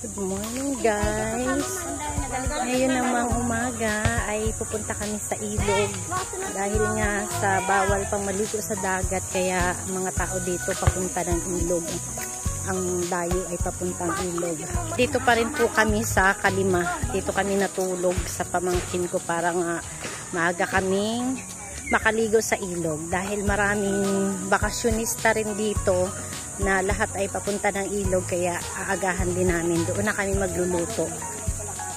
Good morning guys. Ngayon namang umaga ay pupunta kami sa ilog. Dahil nga sa bawal pang maligo sa dagat, kaya mga tao dito papunta ng ilog. Ang dayo ay papuntang ilog. Dito pa rin po kami sa Kalima. Dito kami natulog sa pamangkin ko para nga maaga kaming makaligo sa ilog. Dahil maraming bakasyonista rin dito na lahat ay papunta ng ilog, kaya aagahan din namin. Doon na kami magluluto.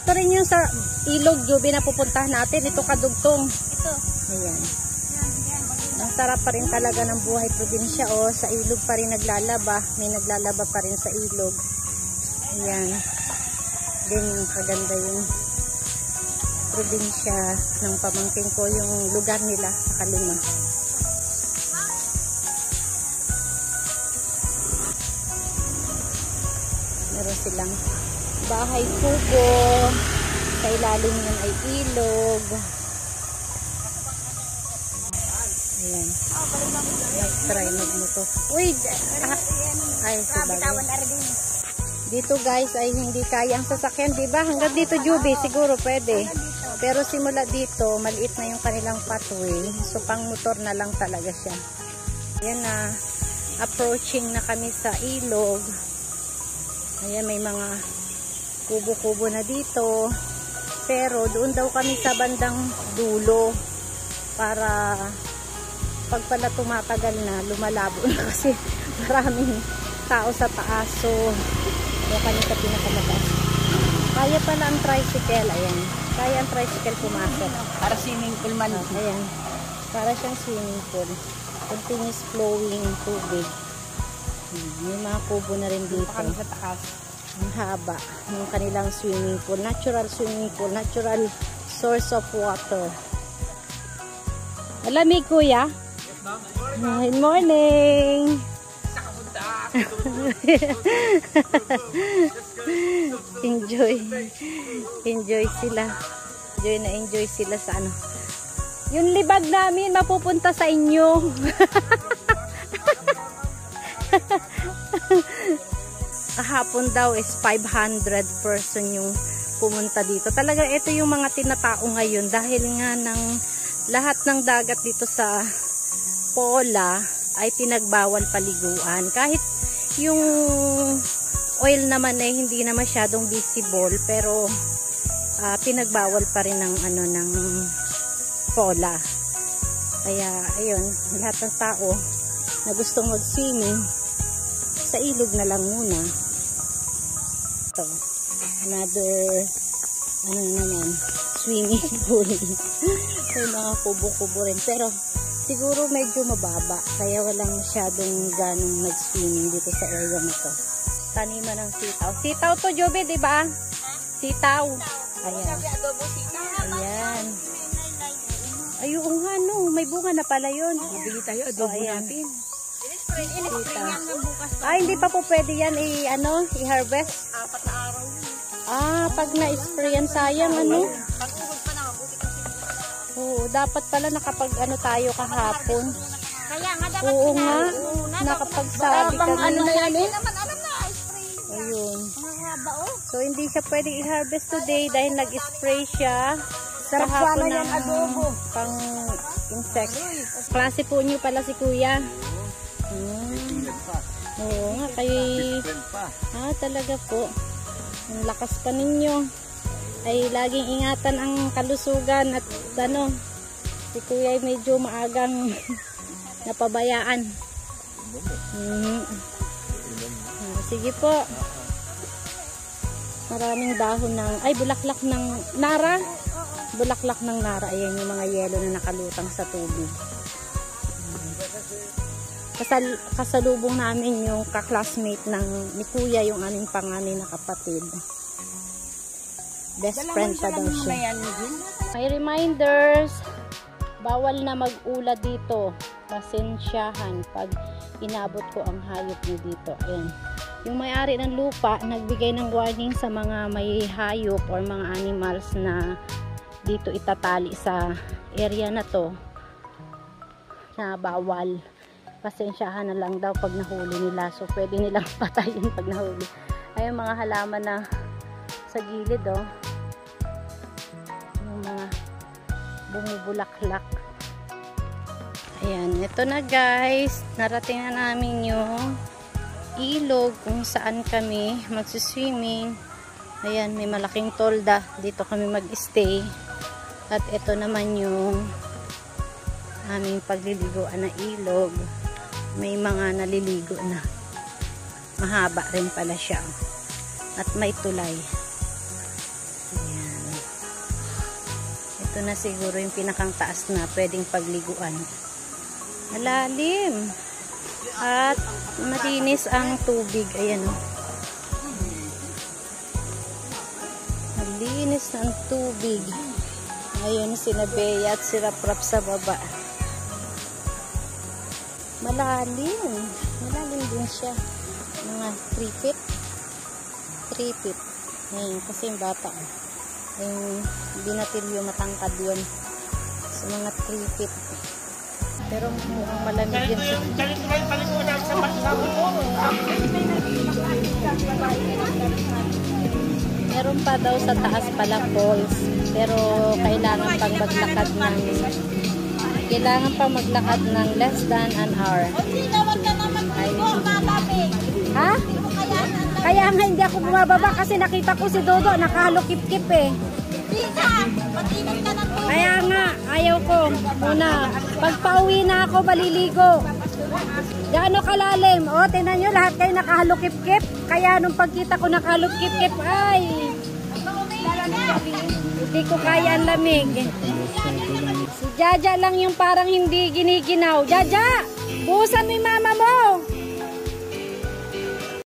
Ito rin yung sa ilog, Juby, na pupuntahan natin. Ito kadugtong. Ito. Ayan. Ang sarap pa rin talaga ng buhay probinsya. O, sa ilog pa rin naglalaba. May naglalaba pa rin sa ilog. Ayan. Din kaganda yung probinsya ng pamangkin ko, yung lugar nila sa Kalima. Meron silang bahay kubo, sa ilalim nun ay ilog. Ayan. Let's try magmotor. Uy! Ay, dito guys ay hindi kaya ang sasakyan, diba? Hanggang dito, Juby, siguro pwede. Pero simula dito, maliit na yung kanilang pathway. So, pang motor na lang talaga siya. Ayan na. Approaching na kami sa ilog. Ayan, may mga kubo-kubo na dito. Pero doon daw kami sa bandang dulo para pag pala tumatagal na, lumalabo na kasi maraming tao sa taas. So, doon kami sa pinakamataas. Kaya pala ang tricycle. Ayan. Kaya ang tricycle pumasok. Para swimming pool man. Ayan. Para siyang swimming pool. Continuous flowing tubig. May mga kubo na rin dito. Kami sa taas. Ang haba ng kanilang swimming pool. Natural swimming pool. Natural source of water. Malamig, kuya? Good morning! Enjoy. Enjoy sila. Enjoy sila sa ano. Yung libag namin mapupunta sa inyo. Kahapon daw is 500 person yung pumunta dito. Talaga ito yung mga tinatao ngayon dahil nga ng lahat ng dagat dito sa Pola ay pinagbawal paliguan. Kahit yung oil naman ay hindi na masyadong visible, pero pinagbawal pa rin ng ano ng Pola. Kaya ayun, lahat ng tao na gustong mag-swimming sa ilog na lang muna. Ito, another ano naman, swimming pool. May mga kubo-kubo rin, pero siguro medyo mababa, kaya walang masyadong ganong nag-swimming dito sa area na to. Taniman ng sitaw. Sitaw to, Jobe, diba? Sitaw. Ayan. Ayan. Ayun nga, no. May bunga na pala yun. Bibili tayo, adobo natin. Ah, hindi pa po pwede yan i-harvest? 4 na araw. Ah, pag na-sprayan, sayang, ano? Pag-uhod pa na, mabuti kasi. Oo, dapat pala nakapag-ano tayo kahapon. Kaya nga dapat oo nga, nakapagsabi ka ano na yan eh? Ayun. So, hindi siya pwede i-harvest today dahil nag-spray siya. Sarap kahapon sana yan, adobo. Pang insect. Klase po niyo pala si kuya. Oo nga, kayo talaga po. Ang lakas pa ninyo. Ay laging ingatan ang kalusugan at ano, si kuya ay medyo maagang napabayaan. Sige po. Maraming dahon ng, ay bulaklak ng nara. Bulaklak ng nara. Ayan yung mga yelo na nakalutang sa tubig. Kasalubong namin yung kaklasmate ni kuya, yung aming panganay na kapatid. Best friend pa daw siya. May reminders, bawal na mag-ula dito. Pasensyahan pag inabot ko ang hayop niyo dito. Ayan. Yung may-ari ng lupa, nagbigay ng warning sa mga may hayop or mga animals na dito itatali sa area na to na bawal. Pasensyahan na lang daw pag nahuli nila. So, pwede nilang patayin pag nahuli. Ay, yung mga halaman na sa gilid, oh. Yung mga bumubulaklak. Ayan, ito na guys. Narating na namin yung ilog kung saan kami magsiswimming. Ayan, may malaking tolda. Dito kami mag-stay. At ito naman yung aming pagliliguan na ilog. May mga naliligo na. Mahaba rin pala siya. At may tulay. Ayan. Ito na siguro yung pinakang taas na pwedeng pagliguan. Malalim. At malinis ang tubig. Ayan o. Malinis ang tubig. Ayun si Bea at si Raprap sa baba. Malalim. Malalim din siya. Mga 3 feet. 3 feet. Ngayon, kasi yung bata. Yung binatilyo matangkad yun. So, mga 3 feet. Pero mukhang malamig yun siya. Meron pa daw sa taas pala falls. Pero kailangan pang maglakad ng less than an hour. Ha? Kaya nga hindi ako bumababa kasi nakita ko si Dodo nakahalukip-kip eh. Kaya nga, ayaw ko. Muna, pag pauwi na ako, baliligo. Gaano kalalim? O, tinan nyo, lahat kayo nakahalukip-kip. Kaya nung pagkita ko nakahalukip-kip, ay, hindi ko kaya ang lamig. Si Jaja lang yung parang hindi giniginaw. Jaja, buhusan mo yung mama mo.